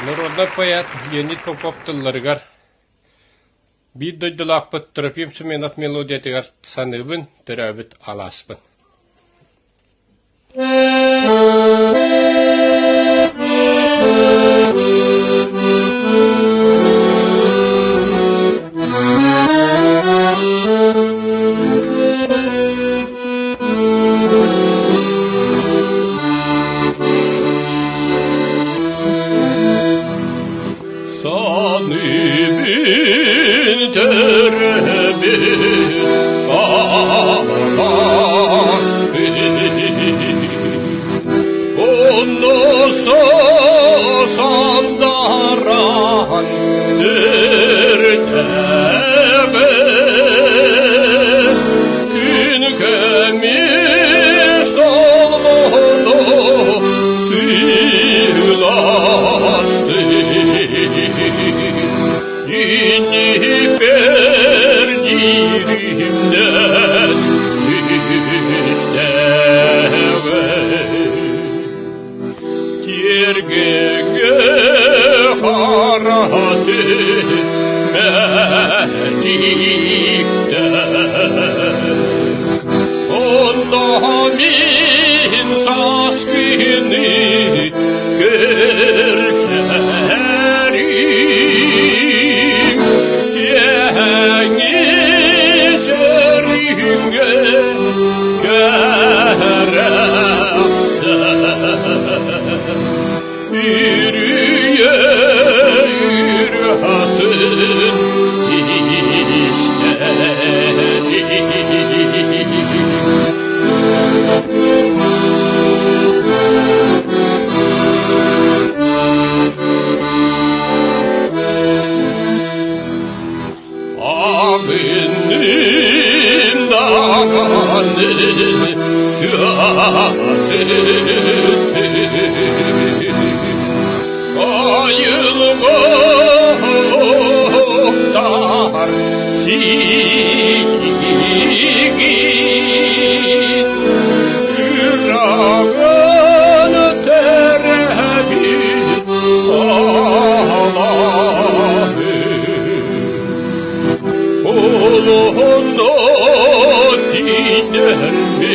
Народный поэт Леонид Попов тылларыгар bir doydulakpıt tırıpyım sümenat melodiyatigar sanıbın törabit alaspın. Sanıbın törabit alaspın. Onu sandaran derdeme gün kemiş olmalı silaştı. Yeni perdirimden isteme Yergenge haradı mecikte Onda min saskini görşerim Yeni şeringe gerekse Yürüye yürü hatın isterim Abinin dağını ayılmaklar sigin yüreğini terebit Allah'ım oğlunu dinler mi?